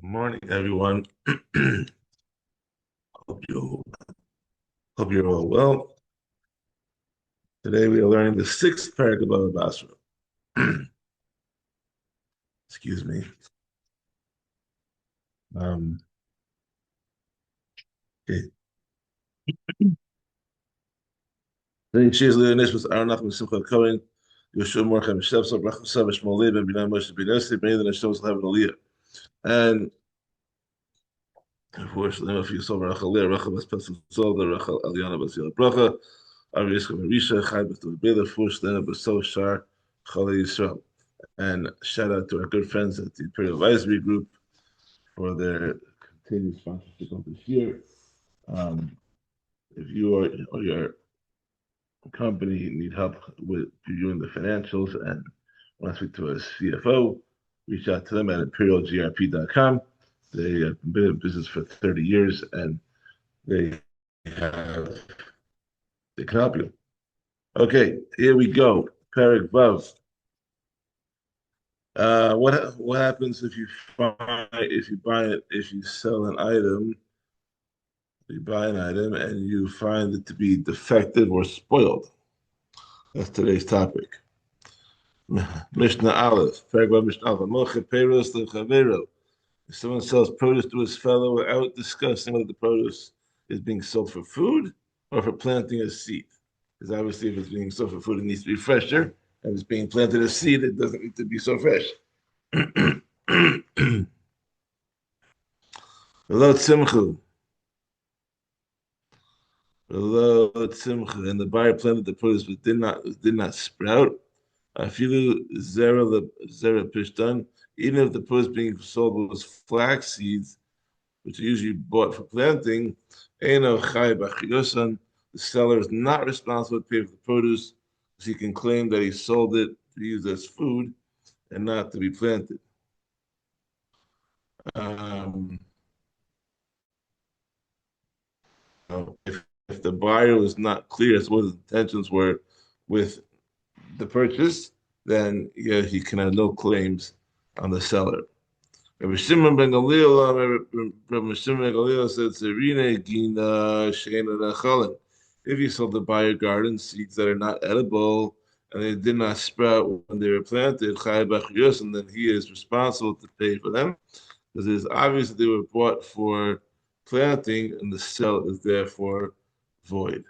Morning, everyone. Hope you hope you're all well. Today we are learning the sixth Perek of Bava Basra. Excuse me. Um, okay. Then she's the Nishmas Aranach Simcha Cohen. Yeshua Morchem Shevsa Bracha Savish Molib and Binam Moshe Binesi Bnei the Nishmas have an Aliyah. And of course, the name of Yisrael Bracha Aliyah Bracha Bas Pesach Zol the Bracha Aliyana Bas Yal Bracha Ari Yisrael Marisha Chai Bas Bela Fush Lena Bas So Shar Chale Yisrael. And shout out to our good friends at the Imperial Advisory Group for their continued sponsorship of this year. Um, if you or your company need help with reviewing the financials and want to speak to a CFO, reach out to them at imperialgrp.com. They have been in business for 30 years and they have they can help you. Okay, here we go. Perek Vav. What happens if you sell an item, you buy an item and you find it to be defective or spoiled? That's today's topic. Mishnah Aleph, Perek Mishnah Aleph. Moche Peros Lechavero. If someone sells produce to his fellow without discussing whether the produce is being sold for food or for planting a seed, because obviously if it's being sold for food, it needs to be fresher. And if it's being planted as seed, it doesn't need to be so fresh. Hello, Tzimchu. And the buyer planted the produce but did not sprout. Afilu zera pishtan. Even if the produce being sold was flax seeds, which are usually bought for planting, eno chai b'chiyosan. The seller is not responsible to pay for the produce, so he can claim that he sold it to use as food and not to be planted. Um, if the buyer was not clear as to what his intentions were with the purchase, then yeah, he can have no claims on the seller. Rabbi Shimon ben Gamliel, Rabbi Shimon ben Gamliel said, "Serine gina sheina nechalin." If you sold the buyer garden seeds that are not edible and they did not sprout when they were planted, chay b'chiyos, and then he is responsible to pay for them because it is obvious that they were bought for planting, and the sale is therefore void.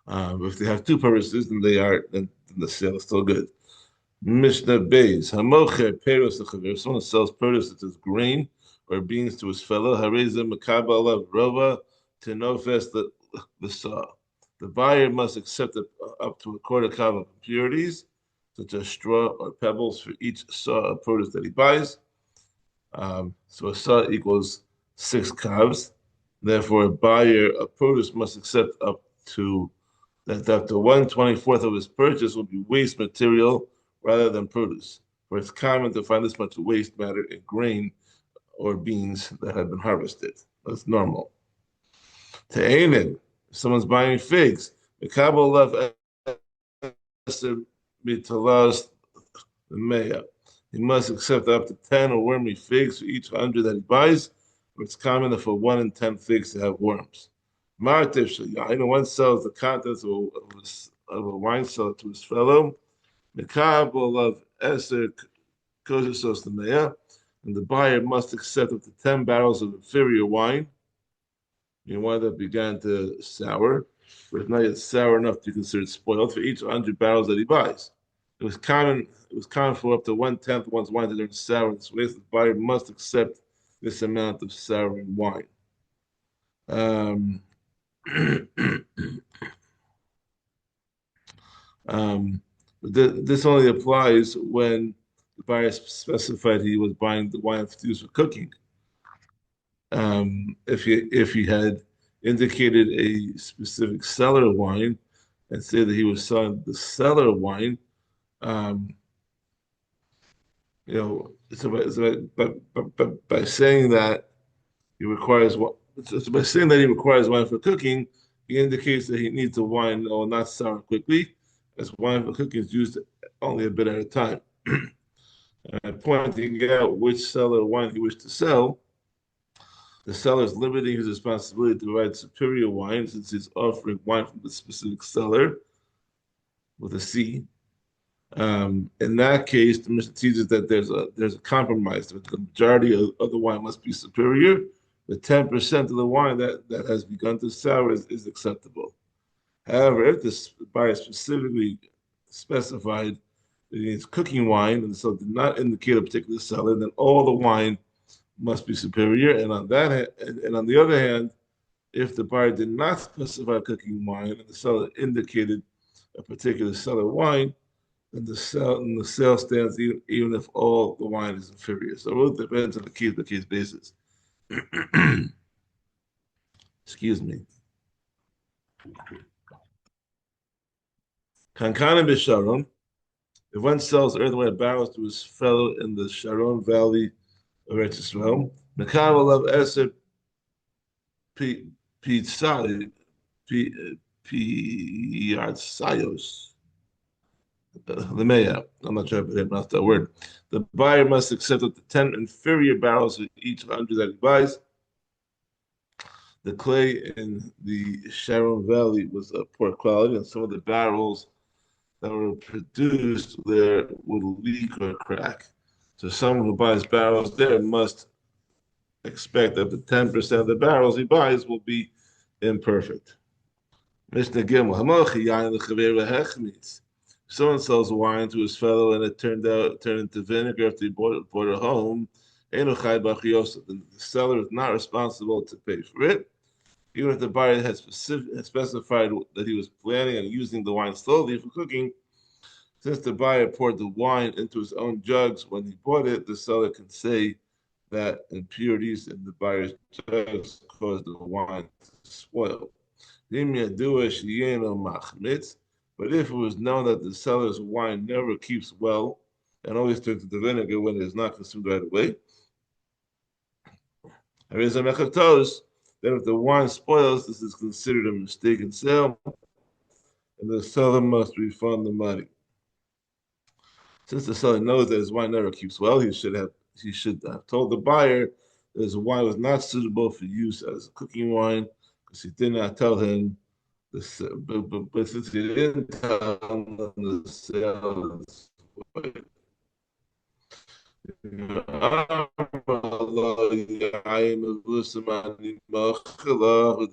If they have two purposes, then the sale is still good. Mishnah Beis, Hamocher Peros Lechaver. If someone sells produce such as grain or beans to his fellow, Hareza Makabala Rova Tenofes the saw. The buyer must accept up to a quarter cup of impurities, such as straw or pebbles, for each saw of produce that he buys. So a saw equals 6 calves. Therefore, a buyer of produce must accept up to 1/24th of his purchase will be waste material rather than produce. For it's common to find this much waste matter in grain or beans that have been harvested. That's normal. Te'enin, if someone's buying figs, the kabel left mitalas the maya. He must accept up to 10 or wormy figs for each 100 that he buys, but it's common for 1 in 10 figs to have worms. Martiv one sells the contents of a wine cellar to his fellow. Mekabel of Eser Kozisos the Meya, and the buyer must accept up to 10 barrels of inferior wine, wine that began to sour, but it's not yet sour enough to be considered spoiled for each 100 barrels that he buys. It was common for up to 1/10 of one's wine to turn sour in this way, so the buyer must accept this amount of souring wine. This only applies when the buyer specified he was buying the wine to use for cooking. If he had indicated a specific cellar wine and said that he was selling the cellar wine, um, by saying that he requires wine for cooking, he indicates that he needs the wine not sour quickly, as wine for cooking is used only a bit at a time. And pointing out which seller wine he wished to sell, the seller is limiting his responsibility to provide superior wine since he's offering wine from the specific seller with a C. In that case, the Mishnah teaches that there's a compromise. That the majority of the wine must be superior, but 10% of the wine that has begun to sour is acceptable. However, if the buyer specifically specified that he needs cooking wine and so did not indicate a particular seller, then all the wine must be superior. And on the other hand, if the buyer did not specify cooking wine and the seller indicated a particular seller wine, then the sale stands even if all the wine is inferior. So it really depends on the case basis. Excuse me. Kankana b'Sharon. If one sells earthenware barrels to his fellow in the Sharon Valley of Eretz Yisrael, Mekar will have Eser Pizzai Piatsayos. Lemeya. I'm not sure if I pronounced that word. The buyer must accept up to 10 inferior barrels of each 100 that he buys. The clay in the Sharon Valley was of poor quality, and some of the barrels that were produced there would leak or crack. So someone who buys barrels there must expect that the 10% of the barrels he buys will be imperfect. Mishnah Gimel, someone sells wine to his fellow and it turned into vinegar after he brought it home. The seller is not responsible to pay for it, even if the buyer had specified that he was planning on using the wine slowly for cooking. Since the buyer poured the wine into his own jugs when he bought it, the seller can say that impurities in the buyer's jugs caused the wine to spoil. But if it was known that the seller's wine never keeps well and always turns into vinegar when it is not consumed right away, then if the wine spoils, this is considered a mistaken sale, and the seller must refund the money. Since the seller knows that his wine never keeps well, he should have told the buyer that his wine was not suitable for use as a cooking wine because he did not tell him this. But since he didn't tell him the sale is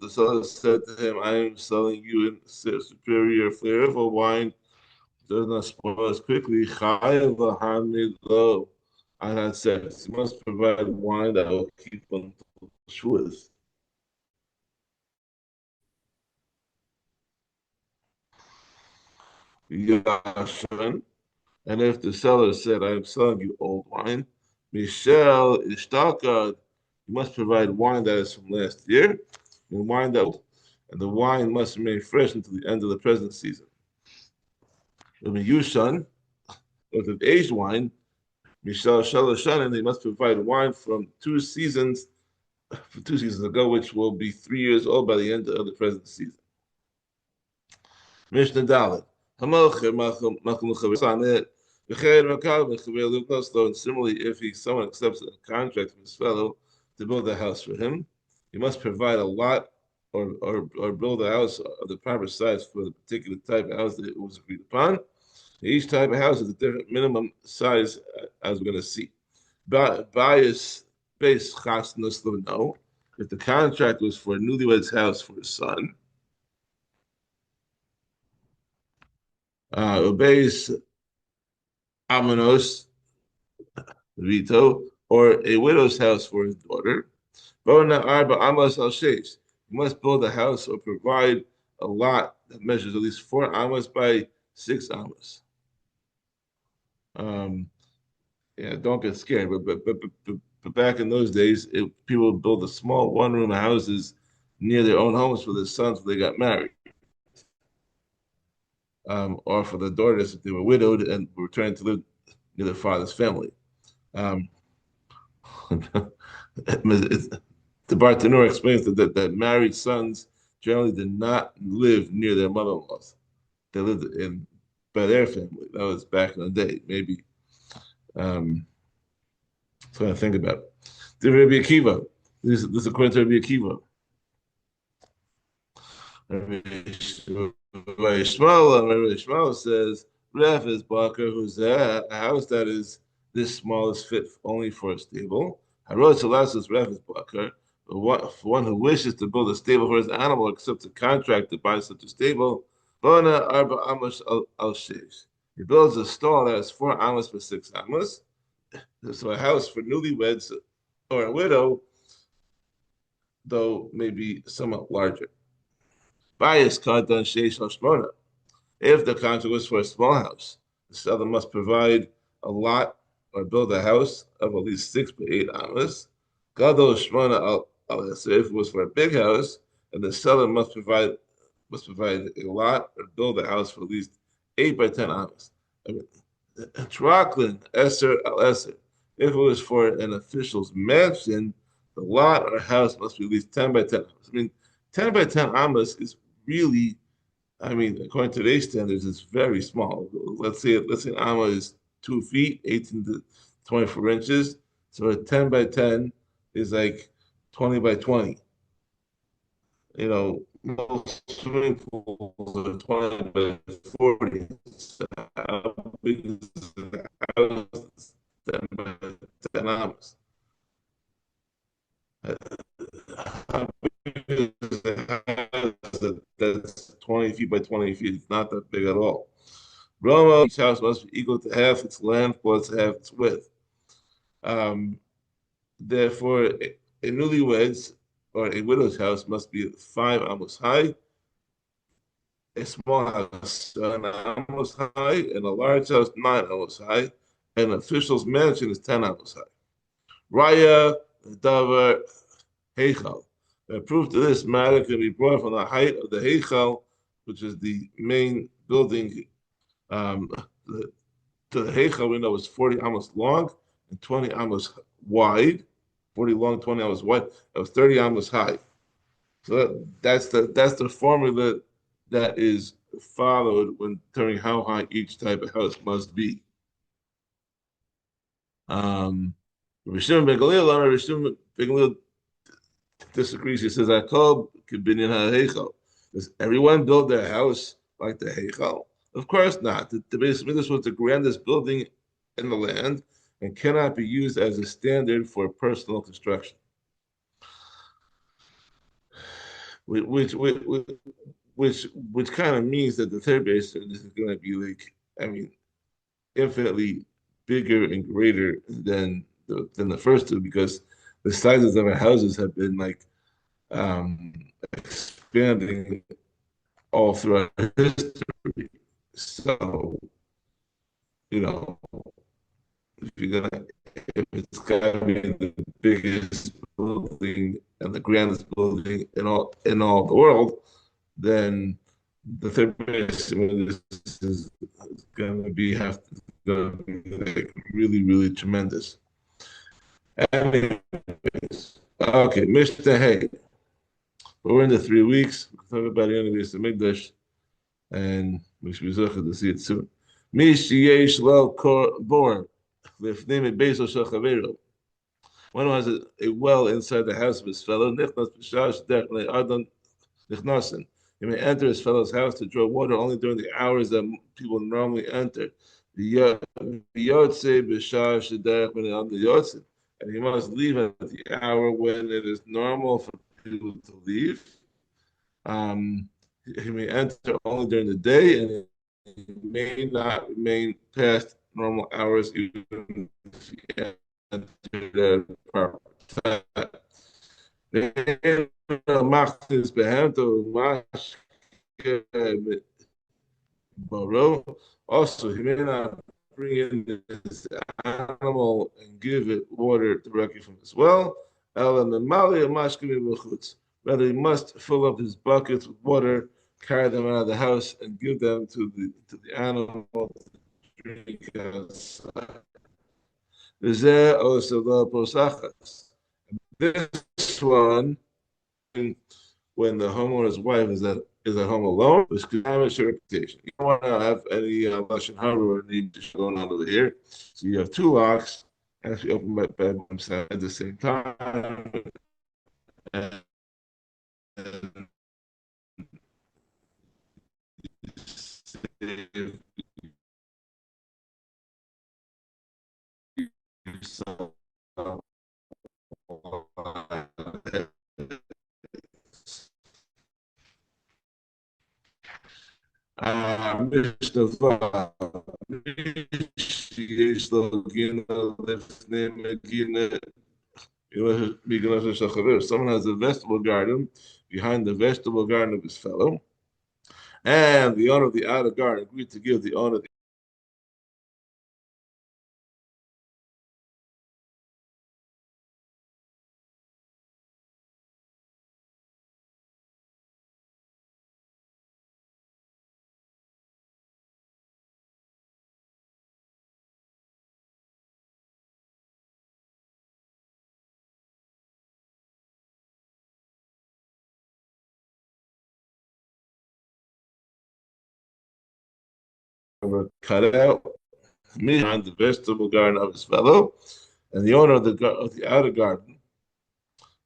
the seller said to him, I am selling you a superior flavorful wine does not spoil as quickly. I had said, you must provide wine that will keep on Shavuos. Yashan. And if the seller said, I am selling you old wine, Michelle Ishtakad, you must provide wine that is from last year, and the wine must remain fresh until the end of the present season. When Yushan, with an aged wine, Michelle Shalashan, and they must provide wine from 2 seasons ago, which will be 3 years old by the end of the present season. Mishnah Dalet. And similarly, if someone accepts a contract from his fellow to build a house for him, he must provide a lot or build a house of the proper size for the particular type of house that it was agreed upon. Each type of house is a different minimum size, as we're going to see. Bias base chasnas no. If the contract was for a newlywed's house for his son, base amanos vito, or a widow's house for his daughter. Bona arba amos al sheish. You must build a house or provide a lot that measures at least 4 amos by 6 amos. Um, yeah, don't get scared. But back in those days, people would build the small one-room houses near their own homes for their sons when they got married, or for the daughters if they were widowed and were trying to live near their father's family. Um, the Bartanur explains that married sons generally did not live near their mother-in-laws. They lived by their family. That was back in the day. Maybe So I think about it. The Rabbi Akiva. This is according to Rabbi Akiva. Rabbi Ishmael says, Ref is Bakar, who's a house that is this small is fit only for a stable. Harod Salas Ref is Bakar. But for one who wishes to build a stable for his animal, accepts a contract to buy such a stable, Bona Arba Amos al Sheish. He builds a stall that has 4 amos for 6 amos. So a house for newlyweds or a widow, though maybe somewhat larger. Bias Kadan Sheish Hashmona. If the contract was for a small house, the seller must provide a lot or build a house of at least 6 to 8 amos. Gadol Shmona al if it was for a big house, and the seller must provide a lot or build a house for at least 8 by 10 amos. I mean, Traklin Eser al Eser. If it was for an official's mansion, the lot or house must be at least 10 by 10 amos. I mean, 10 by 10 amos is really, I mean, according to today's standards, it's very small. Let's say an amma is 2 feet, 18 to 24 inches. So a 10 by 10 is like 20 by 20. Most swimming pools are 20 by 40. So how big is the house? 10 by 10 ammas. How big is the house that's 20 feet by 20 feet? It's not that big at all. Roma, each house must be equal to half its length plus half its width. Um, Therefore, a newlywed's or a widow's house must be 5 amos high, a small house 7 amos high, and a large house 9 amos high, and an official's mansion is 10 amos high. Raya, Davar, Heichal. A proof to this matter can be brought from the height of the Heichal, which is the main building. The, to the Heichal window was 40 amos long and 20 amos wide. 40 long, 20 amos wide. That was 30 amos high. So that's the formula that is followed when determining how high each type of house must be. Rishon ben Gamliel disagrees. He says, "Jacob kibinyan ha'heichal." Does everyone build their house like the heichal? Of course not. The Beis Mikdash was the grandest building in the land and cannot be used as a standard for personal construction. Which kind of means that the third Beis Mikdash is going to be like, I mean, infinitely bigger and greater than the first two, because the sizes of our houses have been like expanding all throughout history. So, you know, if it's gotta be the biggest building and the grandest building in all the world, then the third base is gonna be like really, really tremendous. Anyways, okay, Mishnah Hay. We're in the 3 weeks. We'll talk about the end of the Mikdash, and we should be zuched to see it soon. Mish lo bor lifnim beso shel chaveru. One who has a well inside the house of his fellow, nichnas b'shash derech le'adon nichnasin. He may enter his fellow's house to draw water only during the hours that people normally enter. Yotze b'shash derech le'adon yotze. And he must leave at the hour when it is normal for people to leave. He may enter only during the day, and he may not remain past normal hours even if he entered at proper time. Also, he may not bring in his animal and give it water directly from his well. Rather, he must fill up his buckets with water, carry them out of the house, and give them to the animal to drink outside. This one, when the homeowner's wife is at home alone, which could damage her reputation. You don't want to have any lashon hara or need to going on over here. So you have two locks, and if you open my bedroom at the same time, and save yourself. Mishnah יש לו גינה לפני מגינה. Someone has a vegetable garden behind the vegetable garden of his fellow, and the owner of the outer garden agreed to give the owner the cut out behind the vegetable garden of his fellow, and the owner of the outer garden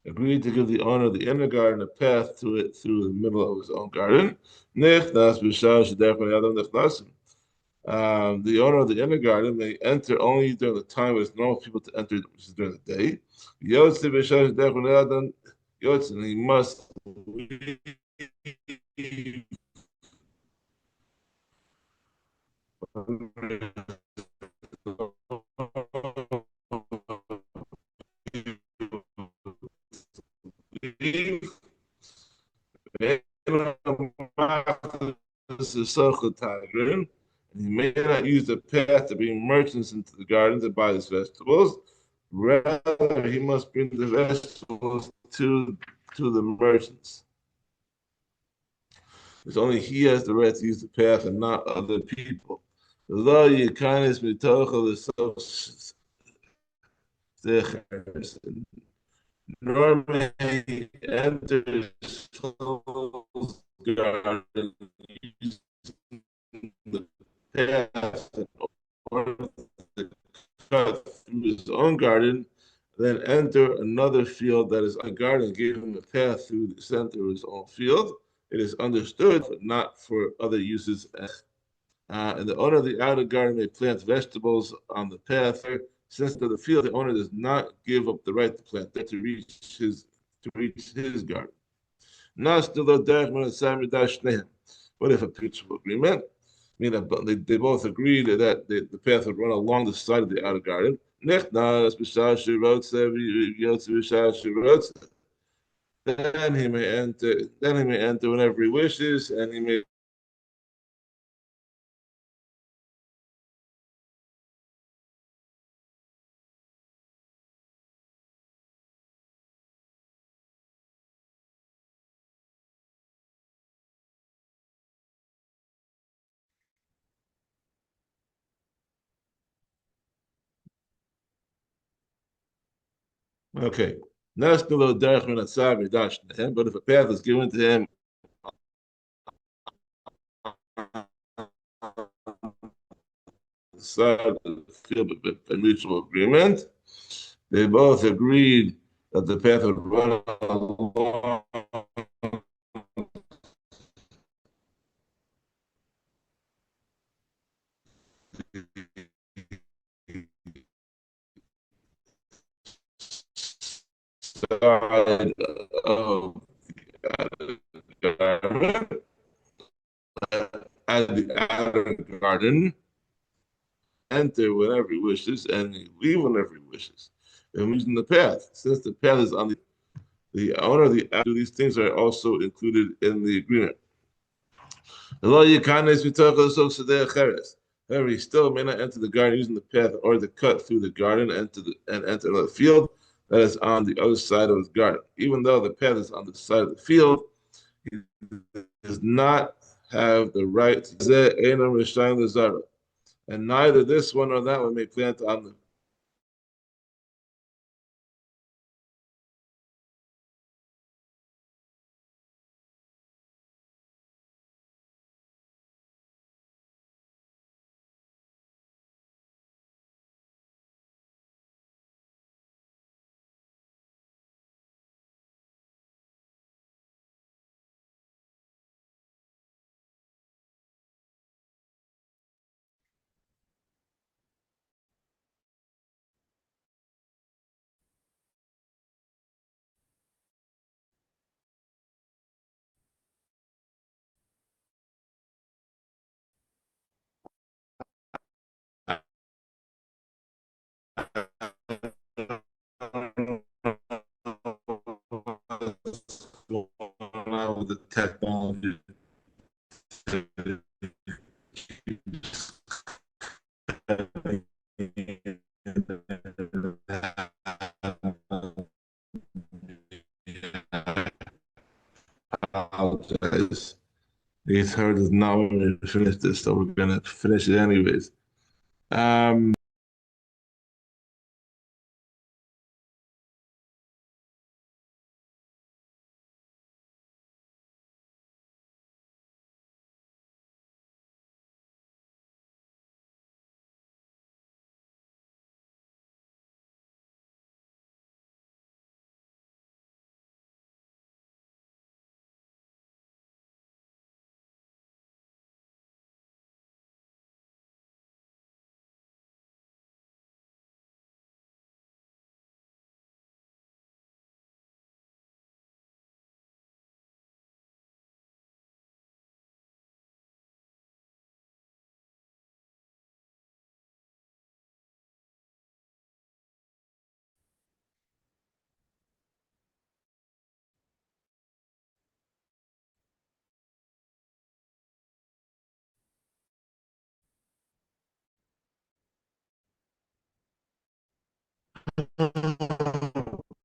agreed to give the owner of the inner garden a path to it through the middle of his own garden. The owner of the inner garden may enter only during the time when it's normal people to enter, which is during the day. And he must leave. This is circle tiger. He may not use the path to bring merchants into the garden to buy his vegetables. Rather, he must bring the vegetables to the merchants. It's only he has the right to use the path and not other people. Although you kindness mitochel is so normally enters Saul's garden using the path in order to cut through his own garden, then enter another field that is a garden, gave him a path through the center of his own field. It is understood, but not for other uses. And the owner of the outer garden may plant vegetables on the path. Since the field, the owner does not give up the right to plant there to reach his garden. What if a mutual agreement? Meaning they both agreed that the path would run along the side of the outer garden. Then he may enter. Then he may enter whenever he wishes, and he may. Okay. But if a path is given to him side of the field by mutual agreement, they both agreed that the path would run along side of the garden, at the outer garden, enter whenever he wishes, and leave whenever he wishes. And using the path, since the path is on the owner of the these things are also included in the agreement. However, he still may not enter the garden using the path or to cut through the garden and enter another field that is on the other side of his garden. Even though the path is on the side of the field, he does not have the right to, and neither this one or that one may plant on the technology. Apologize. It's heard is not going to finish this, so we're gonna finish it anyways. Um,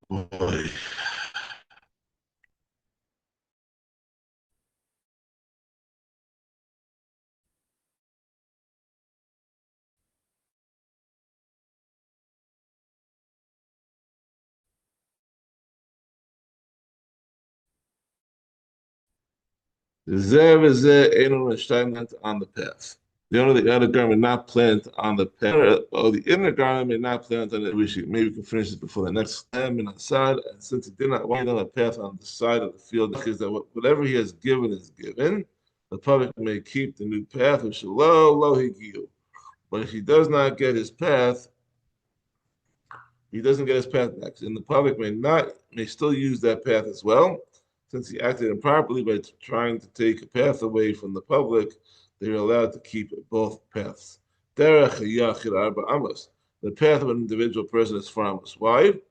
boy. Zev is on the path. The outer garment not planted on the path, or the inner garment may not plant on it. Maybe we can finish it before the next time and outside. And since he did not wind on a path on the side of the field, because that whatever he has given is given, the public may keep the new path, which lo higiu. But if he does not get his path, he doesn't get his path next, and the public may still use that path as well, since he acted improperly by trying to take a path away from the public. They are allowed to keep both paths. Derech yachid arba amos. The path of an individual person is 4 amos wide.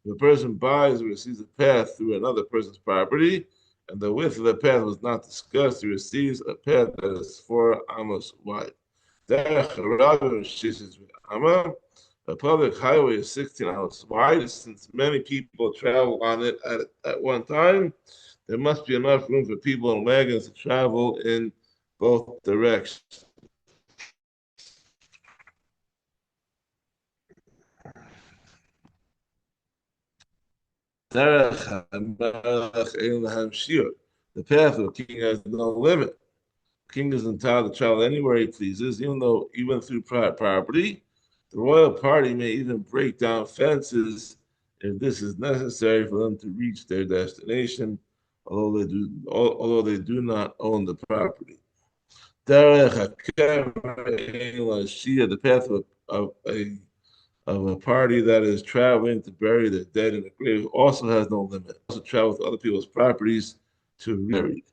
If a person buys or receives a path through another person's property, and the width of the path was not discussed, he receives a path that is 4 amos wide. Derech rabba shishis amma. A public highway is 16 amos wide. Since many people travel on it at one time, there must be enough room for people in wagons to travel in both directions. The path of the king has no limit. The king is entitled to travel anywhere he pleases, even through private property. The royal party may even break down fences if this is necessary for them to reach their destination, although they do not own the property. The path of a party that is traveling to bury their dead in the grave also has no limit. Also travel to other people's properties to rebury.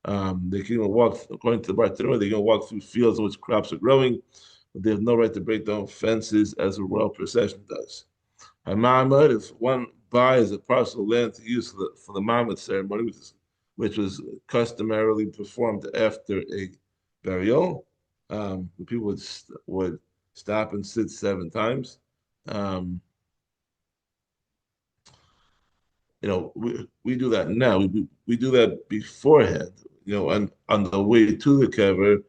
They can even walk, according to the Bartanura, they can walk through fields in which crops are growing, but they have no right to break down fences as a royal procession does. A Mamad, if one buys a parcel of land to use for the Mamad ceremony, which was customarily performed after a burial, the people would stop and sit 7 times. Um, we do that now. We do that beforehand. On the way to the kever,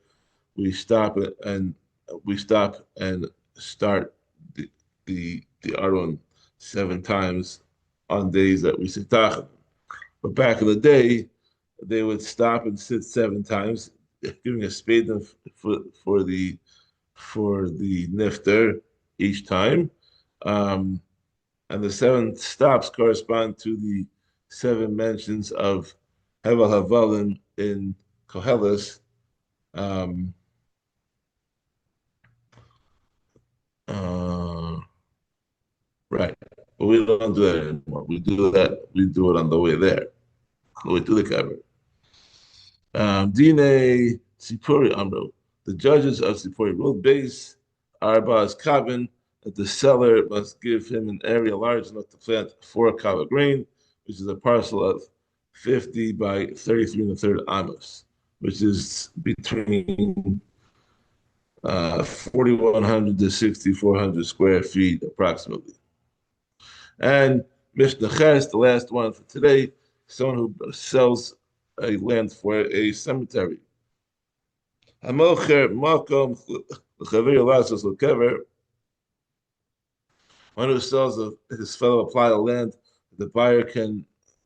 we stop it and we stop and start the Aron 7 times on days that we sit tachim. But back in the day, they would stop and sit 7 times, giving a spade for for the for the nifter each time. Um, and the 7 stops correspond to the 7 mentions of Hevel Havalim in Koheles. Um, uh, right. But we don't do that anymore. We do it on the way there, on the way to the cover. Dine Sipuri Amro. The judges of Sipuri ruled base Arba's Kabin that the seller must give him an area large enough to plant 4 kava grain, which is a parcel of 50 by 33 and a third amos, which is between 4,100 to 6,400 square feet approximately. And mishnahs, the last one for today, someone who sells a land for a cemetery. Hamocher makom l'chaver lasos l'kever. One who sells his fellow plot of land, the buyer can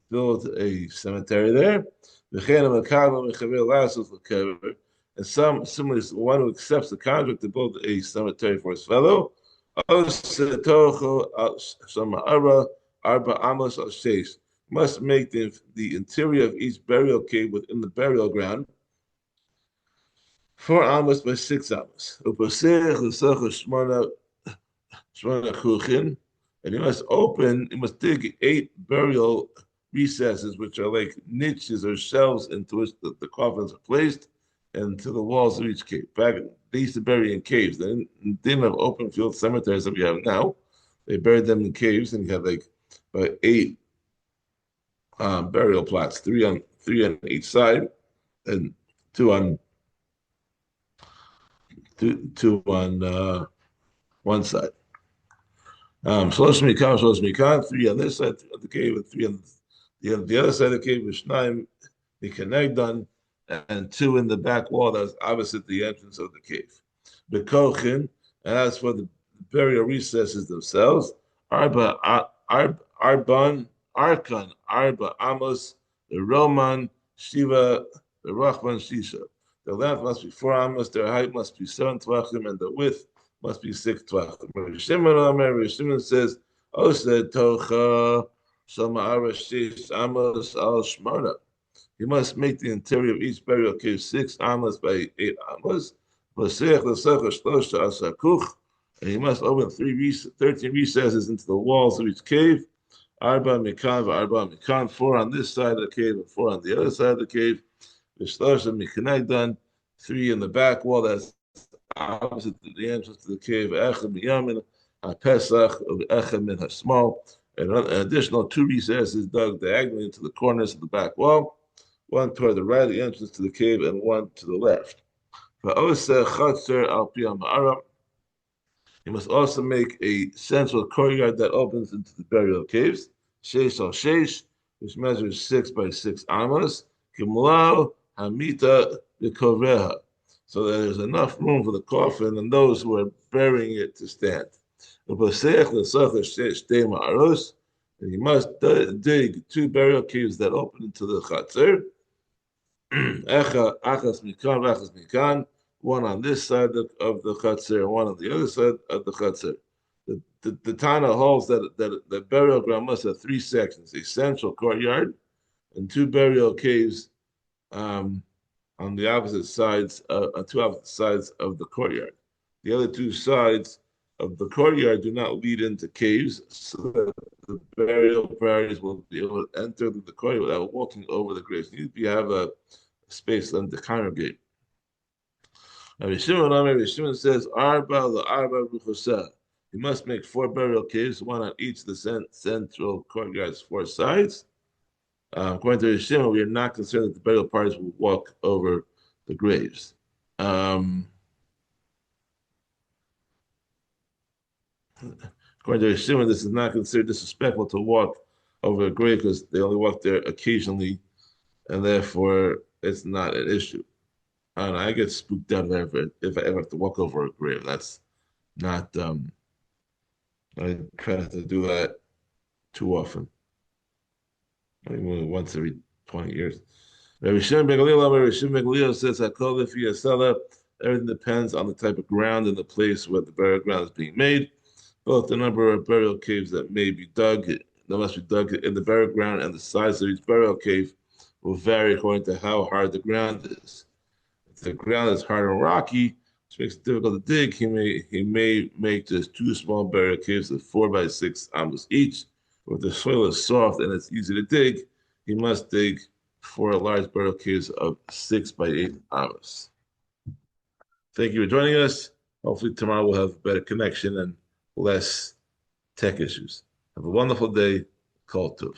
build a cemetery there. And some similarly, one who accepts the contract to build a cemetery for his fellow. Must make the interior of each burial cave within the burial ground 4 amos by 6 amos. And you must dig 8 burial recesses, which are like niches or shelves into which the coffins are placed, and to the walls of each cave. Back they used to bury in caves. They didn't have open field cemeteries that we have now. They buried them in caves, and you had like about 8 burial plots, three on each side, and two on two on one side. Shlosh Mikan, 3 on this side of the cave, and 3 on the other side of the cave, Vishnayim Mikanegdan, and 2 in the back wall that's opposite the entrance of the cave. Bekochin, and as for the burial recesses themselves, Arban, Arkan, Arba Amos, the Roman, Shiva, the Rachman, Shisha. The length must be 4 amos, their height must be 7 tvachim, and the width must be 6 tvachim. Shimon says, Osa tocha shama shish amos al shmona. He must make the interior of each burial cave 6 amos by 8 amos. And he must open 13 recesses into the walls of each cave. Arba mikan, 4 on this side of the cave and 4 on the other side of the cave. Vishlosha mikanegdan, 3 in the back wall that's opposite to the entrance to the cave. Echad miyamin, pesach of echad min hasmal. And an additional 2 recesses dug diagonally into the corners of the back wall, one toward the right of the entrance to the cave and one to the left. He must also make a central courtyard that opens into the burial caves, sheish al sheish, which measures 6 by 6 amos, kimlau hamita v'koveha, so that there's enough room for the coffin and those who are burying it to stand. And he must dig 2 burial caves that open into the chatzir. Achas mikan, one on this side of the chatzir, and one on the other side of the chatzir. The Tana holds that the burial ground must have 3 sections: a central courtyard and 2 burial caves on the opposite sides, on 2 opposite sides of the courtyard. The other 2 sides of the courtyard do not lead into caves, so that the burial parties will be able to enter the courtyard without walking over the graves. You have a space then to congregate. Rabbi Shimon says, he must make 4 burial caves, 1 on each of the central courtyard's 4 sides. According to Rabbi Shimon, we are not concerned that the burial parties will walk over the graves. According to Rabbi Shimon, this is not considered disrespectful to walk over a grave because they only walk there occasionally, and therefore it's not an issue. I don't know, I get spooked out there if I ever have to walk over a grave. That's not, I try not to do that too often. I mean, once every 20 years. Rabbi Shimon ben Gamliel says, "Hakol lefi hasela." Everything depends on the type of ground and the place where the burial ground is being made. Both the number of burial caves that must be dug in the burial ground, and the size of each burial cave will vary according to how hard the ground is. If the ground is hard and rocky, which makes it difficult to dig, he may make just 2 small burial caves of 4 by 6 amos each. But if the soil is soft and it's easy to dig, he must dig 4 large burial caves of 6 by 8 amos. Thank you for joining us. Hopefully tomorrow we'll have better connection and less tech issues. Have a wonderful day. Kol Tov.